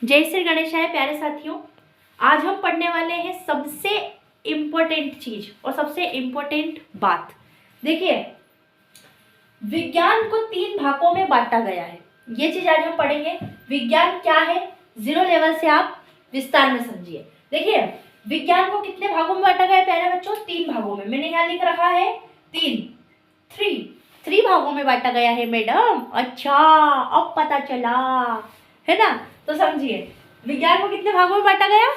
जय श्री गणेशाय प्यारे साथियों। आज हम पढ़ने वाले हैं सबसे इम्पोर्टेंट चीज और सबसे इम्पोर्टेंट बात। देखिए, विज्ञान को 3 भागों में बांटा गया है। ये चीज आज हम पढ़ेंगे। विज्ञान क्या है, 0 लेवल से आप विस्तार में समझिए। देखिए, विज्ञान को कितने भागों में बांटा गया है प्यारे बच्चों? 3 भागों में। मैंने यहाँ लिख रखा है 3 भागों में बांटा गया है मैडम। अच्छा, अब पता चला है ना। तो समझिए, विज्ञान को कितने भागों में बांटा गया?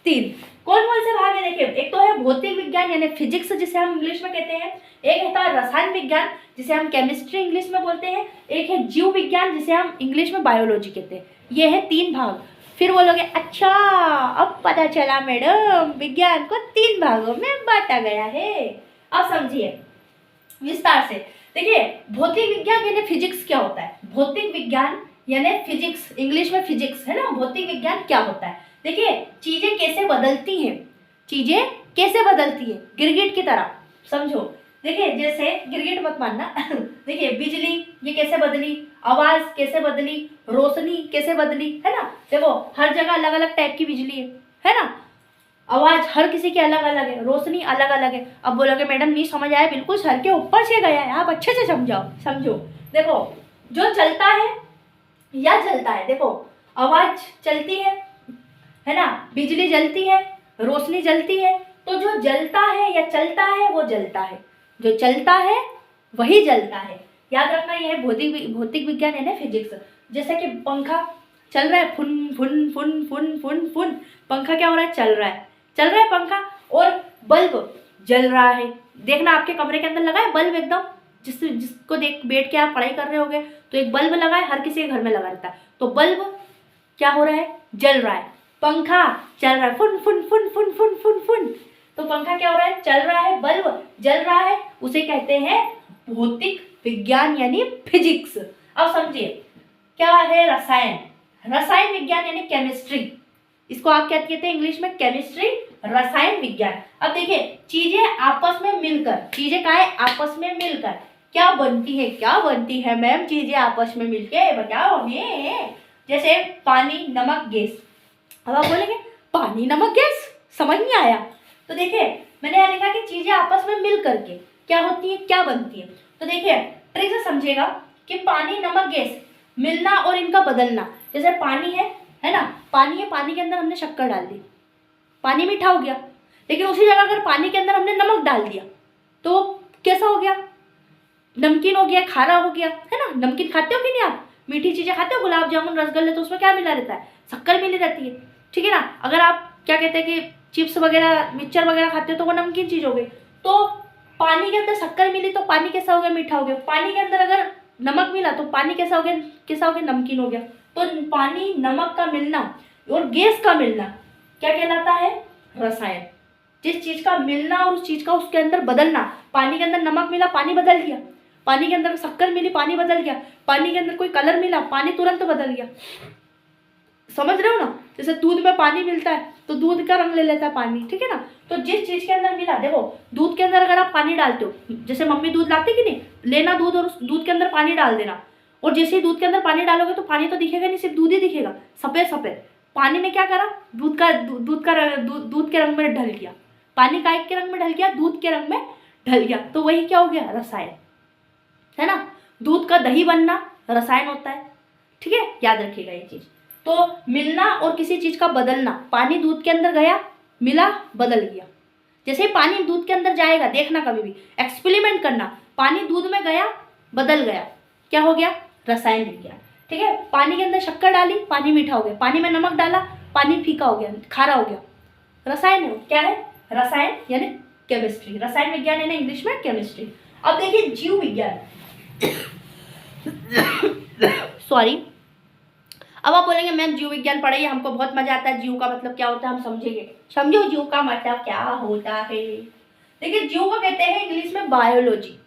3। कौन कौन से भाग है? देखिए, एक तो है भौतिक विज्ञान यानी फिजिक्स जिसे हम इंग्लिश में कहते हैं। एक होता है रसायन विज्ञान जिसे हम केमिस्ट्री इंग्लिश में बोलते हैं। एक है जीव विज्ञान जिसे हम इंग्लिश में बायोलॉजी कहते हैं। ये है 3 भाग। फिर बोलोगे अच्छा, अब पता चला मैडम, विज्ञान को 3 भागों में बांटा गया है। अब समझिए विस्तार से। देखिए, भौतिक विज्ञान यानी फिजिक्स क्या होता है? भौतिक विज्ञान यानी फिजिक्स, इंग्लिश में फिजिक्स है ना। भौतिक विज्ञान क्या होता है? देखिए, चीजें कैसे बदलती हैं, चीजें कैसे बदलती है, गिरगिट की तरह समझो। देखिए, जैसे गिरगिट मत मानना देखिए, बिजली ये कैसे बदली, आवाज कैसे बदली, रोशनी कैसे बदली, है ना। देखो, हर जगह अलग अलग टाइप की बिजली है ना। आवाज हर किसी की अलग अलग है, रोशनी अलग अलग है। अब बोलोगे मैडम नहीं समझ आया, बिल्कुल सर के ऊपर से गया है, आप अच्छे से समझो। देखो, जो चलता है या जलता है, देखो आवाज चलती है ना, बिजली जलती है, रोशनी जलती है। तो जो जलता है या चलता है वो जलता है, जो चलता है वही जलता है। याद रखना, यह है भौतिक विज्ञान यानी फिजिक्स। जैसे कि पंखा चल रहा है, फुन फुन फुन फुन फुन फुन, पंखा क्या हो रहा है? चल रहा है पंखा। और बल्ब जल रहा है। देखना, आपके कमरे के अंदर लगा है बल्ब एकदम, जिसको देख बैठ के आप पढ़ाई कर रहे होगे तो एक बल्ब लगा है, हर किसी के घर में लगा रहता है। तो बल्ब क्या हो रहा है? जल रहा है। पंखा चल रहा है, फुन फुन फुन फुन फुन फुन फुन। तो पंखा क्या हो रहा है? चल रहा है, बल्ब जल रहा है। उसे कहते हैं भौतिक विज्ञान यानी फिजिक्स। अब समझिए क्या है रसायन। रसायन विज्ञान यानी केमिस्ट्री, इसको आप क्या कहते हैं इंग्लिश में? केमिस्ट्री, रसायन विज्ञान। अब देखिए, चीजें आपस में मिलकर, चीजें क्या है? आपस में मिलकर क्या बनती है? क्या बनती है मैम चीजें आपस में मिलके? बताओ हमें। जैसे पानी, नमक, गैस। अब आप बोलेंगे पानी, नमक, गैस, समझ नहीं आया। तो देखिए, मैंने यहाँ लिखा कि चीजें आपस में मिल करके क्या होती है, क्या बनती है। तो देखिए, ट्रिक से समझिएगा कि पानी, नमक, गैस मिलना और इनका बदलना। जैसे पानी है ना, पानी है, पानी के अंदर हमने शक्कर डाल दी, पानी मीठा हो गया। लेकिन उसी जगह अगर पानी के अंदर हमने नमक डाल दिया तो कैसा हो गया? नमकीन हो गया, खारा हो गया, है ना। नमकीन खाते हो कि नहीं आप? मीठी चीजें खाते हो, गुलाब जामुन, रसगुल्ले, तो उसमें क्या मिला रहता है? शक्कर मिली रहती है, ठीक है ना। अगर आप क्या कहते हैं कि चिप्स वगैरह, मिक्सचर वगैरह खाते हो तो वो नमकीन चीज हो गई। तो पानी के अंदर शक्कर मिली तो पानी कैसा हो गया? मीठा हो गया। पानी के अंदर अगर नमक मिला तो पानी कैसा हो गया? नमकीन हो गया। तो पानी, नमक का मिलना और गैस का मिलना क्या कहलाता है? रसायन। जिस चीज का मिलना और उस चीज का उसके अंदर बदलना। पानी के अंदर नमक मिला, पानी बदल गया। पानी के अंदर शक्कर मिली, पानी बदल गया। पानी के अंदर कोई कलर मिला, पानी तुरंत बदल गया। समझ रहे हो ना। जैसे दूध में पानी मिलता है तो दूध का रंग ले लेता है पानी, ठीक है ना। तो जिस चीज के अंदर मिला, देखो दूध के अंदर अगर आप पानी डालते हो, जैसे मम्मी दूध लाती कि नहीं, लेना दूध और उस दूध के अंदर पानी डाल देना। और जैसे ही दूध के अंदर पानी डालोगे तो पानी तो दिखेगा नहीं, सिर्फ दूध ही दिखेगा, सफेद सफेद। पानी ने क्या करा? दूध के रंग में ढल गया। पानी काय के रंग में ढल गया? दूध के रंग में ढल गया। तो वही क्या हो गया? रसायन, है ना। दूध का दही बनना रसायन होता है, ठीक है, याद रखिएगा ये चीज। तो मिलना और किसी चीज का बदलना। पानी दूध के अंदर गया, मिला, बदल गया। जैसे पानी दूध के अंदर जाएगा, देखना कभी भी एक्सपेरिमेंट करना, पानी दूध में गया, बदल गया, क्या हो गया? रसायन विज्ञान, ठीक है। पानी के अंदर शक्कर डाली, पानी मीठा हो गया। पानी में नमक डाला, पानी फीका हो गया, खारा हो गया। रसायन है, क्या है? रसायन यानी केमिस्ट्री, रसायन विज्ञान यानी इंग्लिश में केमिस्ट्री। अब देखिए जीव विज्ञान सॉरी। अब आप बोलेंगे मैम जीव विज्ञान पढ़ाइए, हमको बहुत मजा आता है, जीव का मतलब क्या होता है हम समझेंगे। समझो जीव का मतलब क्या होता है। देखिए, जीव को कहते हैं इंग्लिश में बायोलॉजी।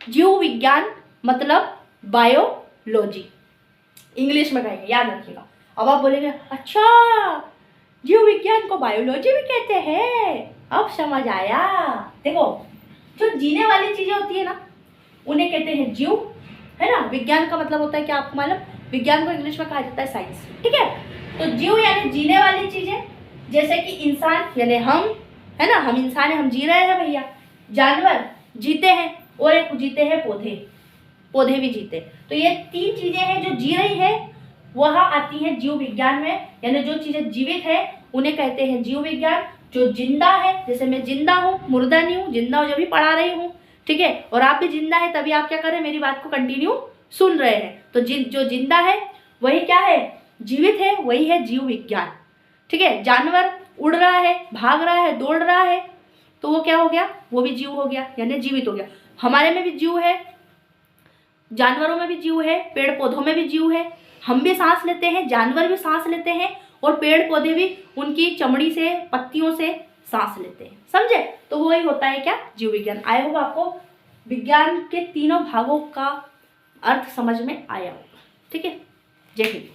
जीव विज्ञान मतलब बायोलॉजी, इंग्लिश में कहेंगे, याद रखिएगा। अब आप बोलेंगे अच्छा, जीव विज्ञान को बायोलॉजी भी कहते हैं, अब समझ आया। देखो, जो जीने वाली चीजें होती है ना, उन्हें कहते हैं जीव, है ना। विज्ञान का मतलब होता है क्या आपको मालूम? विज्ञान को इंग्लिश में कहा जाता है साइंस, ठीक है। तो जीव यानी जीने वाली चीजें, जैसे कि इंसान यानी हम, है ना, हम इंसान है, हम जी रहे हैं भैया। जानवर जीते हैं, और एक जीते हैं पौधे, पौधे भी जीते। तो ये 3 चीजें हैं जो जी रही है, वह आती है जीव विज्ञान में। यानी जो चीजें जीवित है उन्हें कहते हैं जीव विज्ञान। जो जिंदा है, जैसे मैं जिंदा हूँ, मुर्दा नहीं हूँ, जिंदा हूँ जब भी पढ़ा रही हूँ, ठीक है, और आप भी जिंदा है तभी आप क्या कर रहे हैं, मेरी बात को कंटिन्यू सुन रहे हैं। तो जो जिंदा है वही क्या है, जीवित है, वही है जीव विज्ञान। ठीक है, जानवर उड़ रहा है, भाग रहा है, दौड़ रहा है, तो वो क्या हो गया, वो भी जीव हो गया, यानी जीवित हो गया। हमारे में भी जीव है, जानवरों में भी जीव है, पेड़ पौधों में भी जीव है। हम भी सांस लेते हैं, जानवर भी सांस लेते हैं, और पेड़ पौधे भी उनकी चमड़ी से, पत्तियों से सांस लेते हैं। समझे? तो वही होता है क्या, जीव विज्ञान। आई होप आपको विज्ञान के तीनों भागों का अर्थ समझ में आया होगा। ठीक है, जय हिंद।